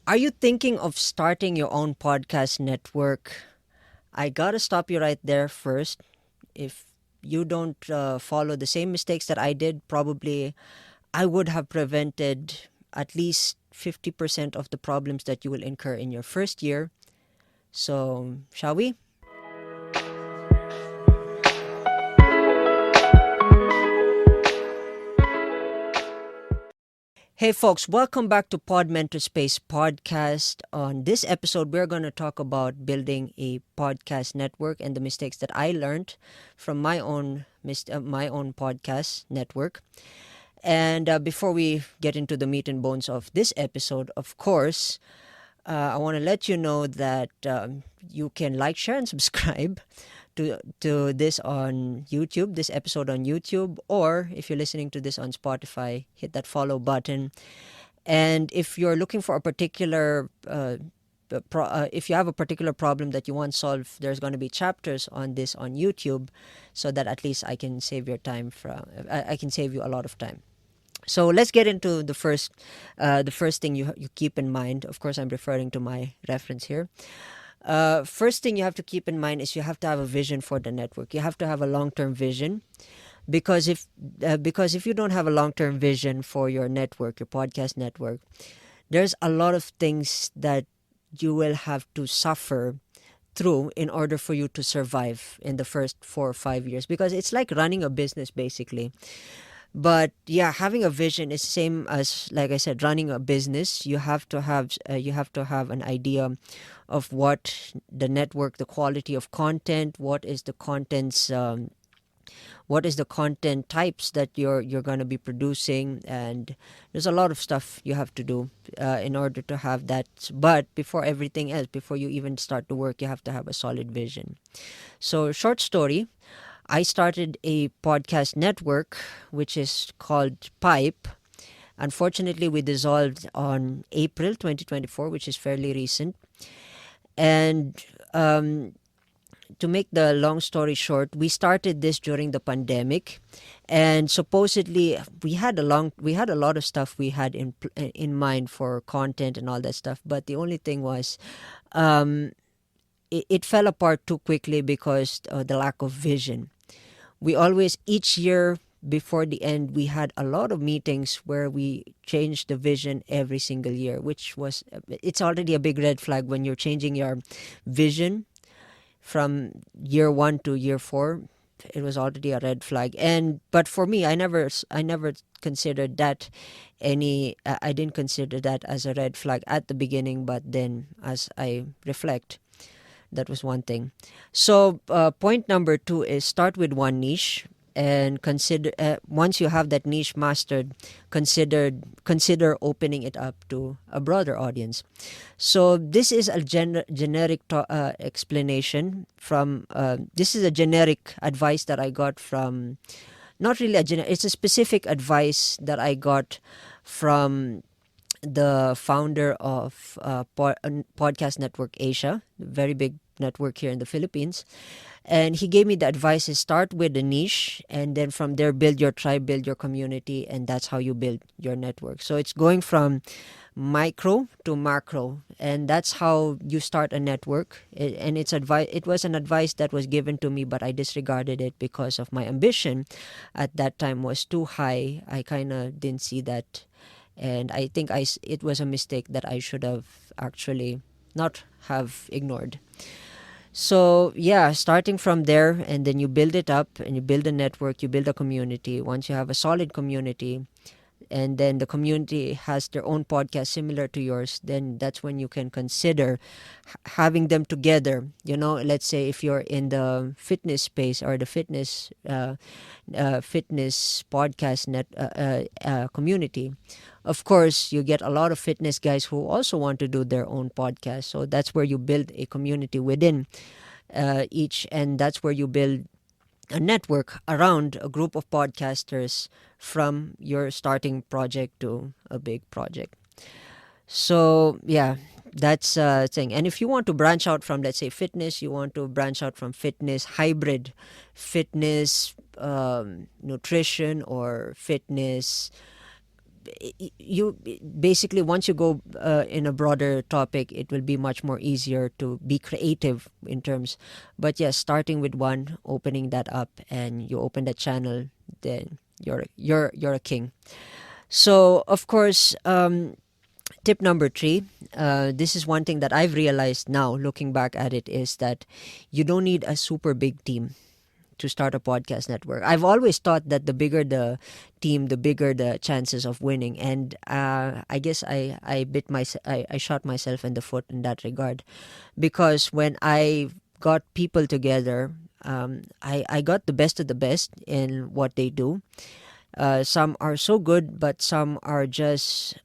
Are you thinking of starting your own podcast network? I gotta stop you right there first. If you don't follow the same mistakes that I did, probably I would have prevented at least 50% of the problems that you will incur in your first year. So, shall we? Hey folks, welcome back to Podmentorspace podcast. On this episode, we're going to talk about building a podcast network and the mistakes that I learned from my own podcast network. And before we get into the meat and bones of this episode, of course, I want to let you know that you can like, share, and subscribe to this on YouTube, this episode on YouTube, or if you're listening to this on Spotify, hit that follow button. And if you're looking for a particular if you have a particular problem that you want solved, there's going to be chapters on this on YouTube, so that at least I can save your time I can save you a lot of time. So let's get into the first thing you keep in mind. Of course, I'm referring to my reference here. First thing you have to keep in mind is you have to have a vision for the network. You have to have a long-term vision, because if you don't have a long-term vision for your network, your podcast network, there's a lot of things that you will have to suffer through in order for you to survive in the first 4 or 5 years, because it's like running a business basically. But yeah, having a vision is same as, like I said, running a business. You have to have an idea of what the network, the quality of content, what is the content types that you're going to be producing, and there's a lot of stuff you have to do in order to have that. But before everything else, before you even start to work, you have to have a solid vision. So, short story, I started a podcast network which is called Pipe. Unfortunately, we dissolved on April 2024, which is fairly recent. And to make the long story short, we started this during the pandemic, and supposedly we had a lot of stuff we had in mind for content and all that stuff. But the only thing was, um, it fell apart too quickly because the lack of vision. We always, each year before the end, we had a lot of meetings where we changed the vision every single year, which was, it's already a big red flag when you're changing your vision from year 1 to year 4. It was already a red flag. And but for me, I never considered that I didn't consider that as a red flag at the beginning, but then as I reflect, that was one thing. So point number 2 is start with one niche, and consider, once you have that niche mastered, consider opening it up to a broader audience. So this is a generic explanation from this is a generic advice that I got from, not really it's a specific advice that I got from the founder of Podcast Network Asia, very big network here in the Philippines. And he gave me the advice is start with a niche, and then from there build your tribe, build your community, and that's how you build your network. So it's going from micro to macro, and that's how you start a network. And it was an advice that was given to me, but I disregarded it because of my ambition at that time was too high. I kind of didn't see that, and I think it was a mistake that I should have actually not have ignored. So yeah, starting from there, and then you build it up, and you build a network, you build a community. Once you have a solid community, and then the community has their own podcast similar to yours, then that's when you can consider having them together. Let's say if you're in the fitness space, or the fitness podcast community. Of course, you get a lot of fitness guys who also want to do their own podcast. So that's where you build a community within each, and that's where you build a network around a group of podcasters from your starting project to a big project. So yeah, that's a thing. And if you want to branch out from, let's say, fitness, you want to branch out from fitness, hybrid fitness, nutrition, or fitness you basically, once you go in a broader topic, it will be much more easier to be creative in terms. But yes, starting with one, opening that up, and you open that channel, then you're a king. So of course, tip number three, this is one thing that I've realized now looking back at it, is that you don't need a super big team to start a podcast network. I've always thought that the bigger the team, the bigger the chances of winning. And I guess I shot myself in the foot in that regard, because when I got people together, I got the best of the best in what they do. Some are so good, but some are just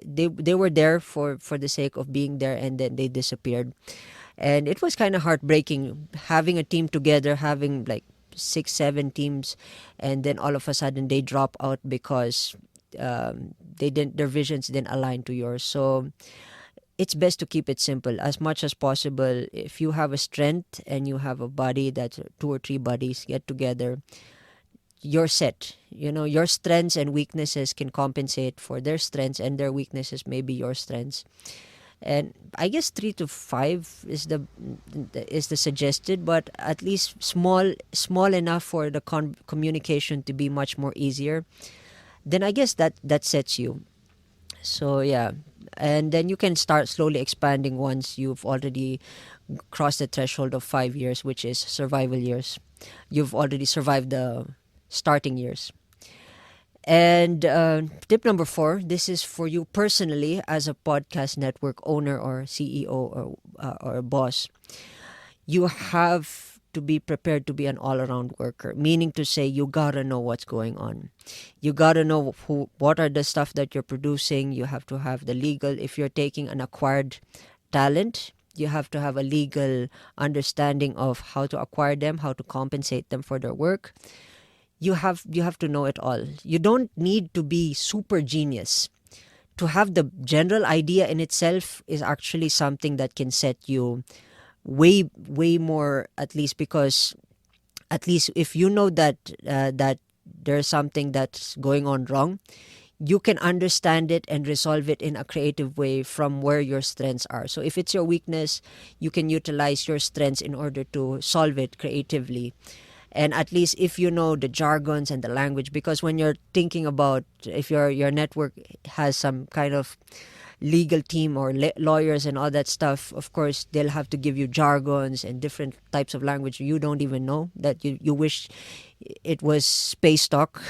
they were there for the sake of being there, and then they disappeared. And it was kind of heartbreaking having a team together, having like 6 7 teams, and then all of a sudden they drop out because their visions didn't align to yours. So it's best to keep it simple as much as possible. If you have a strength and you have a buddy, that's 2 or 3 buddies get together, you're set. Your strengths and weaknesses can compensate for their strengths, and their weaknesses may be your strengths. And I guess 3 to 5 is the suggested, but at least small enough for the communication to be much more easier. Then I guess that sets you. So yeah, and then you can start slowly expanding once you've already crossed the threshold of 5 years, which is survival years. You've already survived the starting years. And tip number 4, this is for you personally as a podcast network owner or CEO or boss. You have to be prepared to be an all-around worker, meaning to say you gotta know what's going on. You gotta know what are the stuff that you're producing. You have to have the legal. If you're taking an acquired talent, you have to have a legal understanding of how to acquire them, how to compensate them for their work. You have to know it all. You don't need to be super genius. To have the general idea in itself is actually something that can set you way more, at least, because at least if you know that there's something that's going on wrong, you can understand it and resolve it in a creative way from where your strengths are. So if it's your weakness, you can utilize your strengths in order to solve it creatively. And at least if you know the jargons and the language, because when you're thinking about, if your network has some kind of legal team or lawyers and all that stuff, of course they'll have to give you jargons and different types of language you don't even know, that you wish it was space talk.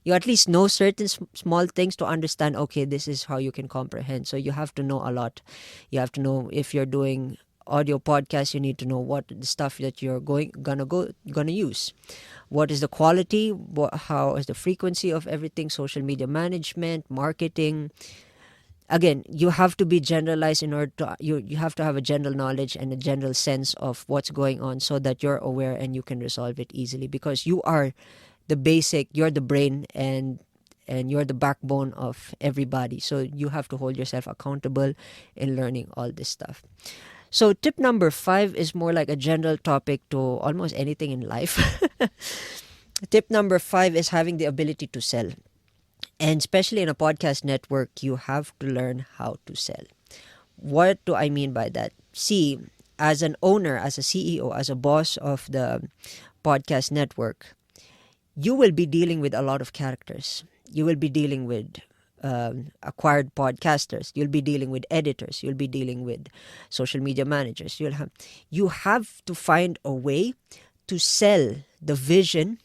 You at least know certain small things to understand, okay, this is how you can comprehend. So you have to know a lot. You have to know, if you're doing audio podcast, you need to know what the stuff that you're gonna use. What is the quality? How is the frequency of everything? Social media management, marketing. Again, you have to be generalized in order to you have to have a general knowledge and a general sense of what's going on, so that you're aware and you can resolve it easily, because you are the basic, you're the brain, and you're the backbone of everybody. So you have to hold yourself accountable in learning all this stuff. So tip number 5 is more like a general topic to almost anything in life. Tip number 5 is having the ability to sell. And especially in a podcast network, you have to learn how to sell. What do I mean by that? See, as an owner, as a CEO, as a boss of the podcast network, you will be dealing with a lot of characters. You will be dealing with acquired podcasters. You'll be dealing with editors. You'll be dealing with social media managers. You have to find a way to sell the vision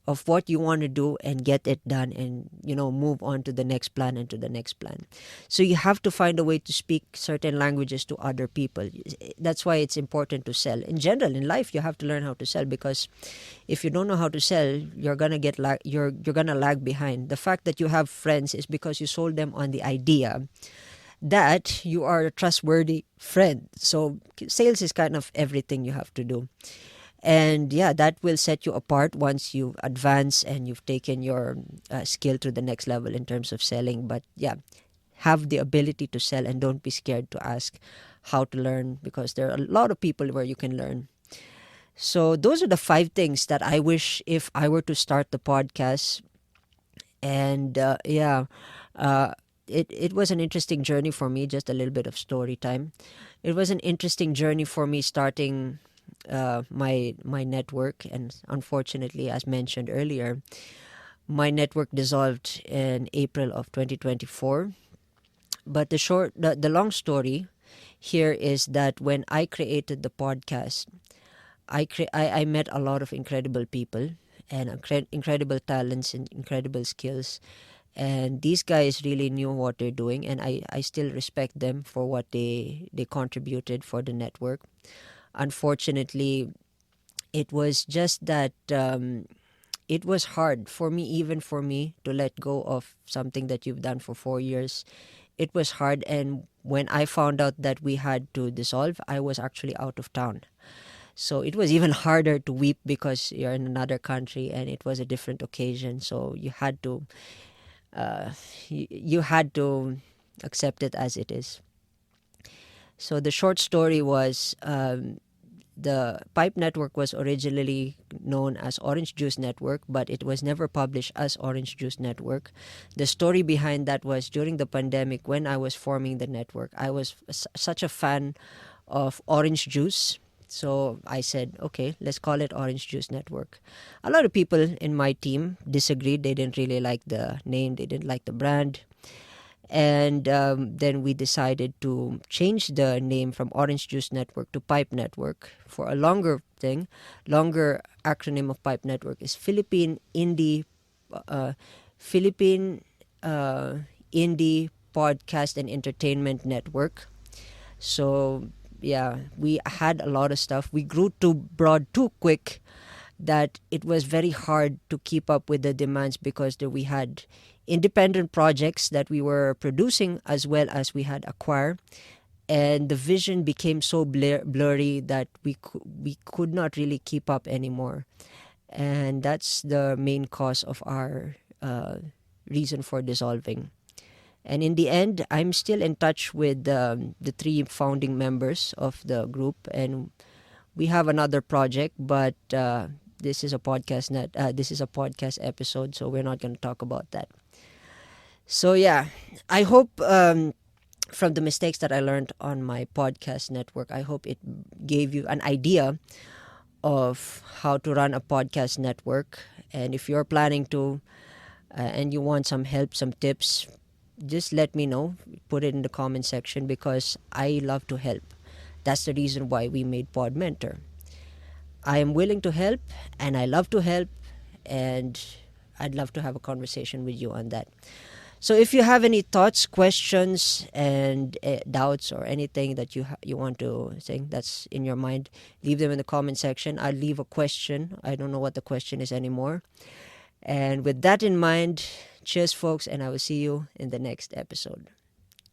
of what you want to do and get it done, and move on to the next plan and to the next plan. So you have to find a way to speak certain languages to other people. That's why it's important to sell. In general, in life, you have to learn how to sell, because if you don't know how to sell, you're gonna you're gonna lag behind. The fact that you have friends is because you sold them on the idea that you are a trustworthy friend. So sales is kind of everything you have to do. And yeah, that will set you apart once you advance and you've taken your skill to the next level in terms of selling. But yeah, have the ability to sell, and don't be scared to ask how to learn, because there are a lot of people where you can learn. So those are the 5 things that I wish, if I were to start the podcast, And yeah, uh, it was an interesting journey for me. Just a little bit of story time. It was an interesting journey for me starting my network, and unfortunately, as mentioned earlier, my network dissolved in April of 2024. But the long story here is that when I created the podcast, I met a lot of incredible people and incredible talents and incredible skills, and these guys really knew what they're doing, and I still respect them for what they contributed for the network. Unfortunately, it was just that it was hard for me, even for me, to let go of something that you've done for 4 years. It was hard, and when I found out that we had to dissolve, I was actually out of town. So it was even harder to weep because you're in another country and it was a different occasion. So uh, you had to accept it as it is. So the short story was, the Pipe Network was originally known as Orange Juice Network, but it was never published as Orange Juice Network. The story behind that was during the pandemic when I was forming the network, I was such a fan of orange juice. So I said, okay, let's call it Orange Juice Network. A lot of people in my team disagreed. They didn't really like the name, they didn't like the brand. And then we decided to change the name from Orange Juice Network to Pipe Network for a longer thing. Longer acronym of Pipe Network is uh, Philippine Indie Podcast and Entertainment Network. So yeah, we had a lot of stuff. We grew too broad too quick that it was very hard to keep up with the demands because we had independent projects that we were producing as well as we had acquired, and the vision became so blurry that we could not really keep up anymore, and that's the main cause of our reason for dissolving. And in the end, I'm still in touch with the three founding members of the group, and we have another project, but this is a podcast this is a podcast episode, so we're not going to talk about that. So yeah, I hope from the mistakes that I learned on my podcast network, I hope it gave you an idea of how to run a podcast network. And if you're planning to and you want some help, some tips, just let me know. Put it in the comment section because I love to help. That's the reason why we made Pod Mentor. I am willing to help and I love to help, and I'd love to have a conversation with you on that. So if you have any thoughts, questions, and doubts or anything that you want to say that's in your mind, leave them in the comment section. I'll leave a question. I don't know what the question is anymore. And with that in mind, cheers, folks, and I will see you in the next episode.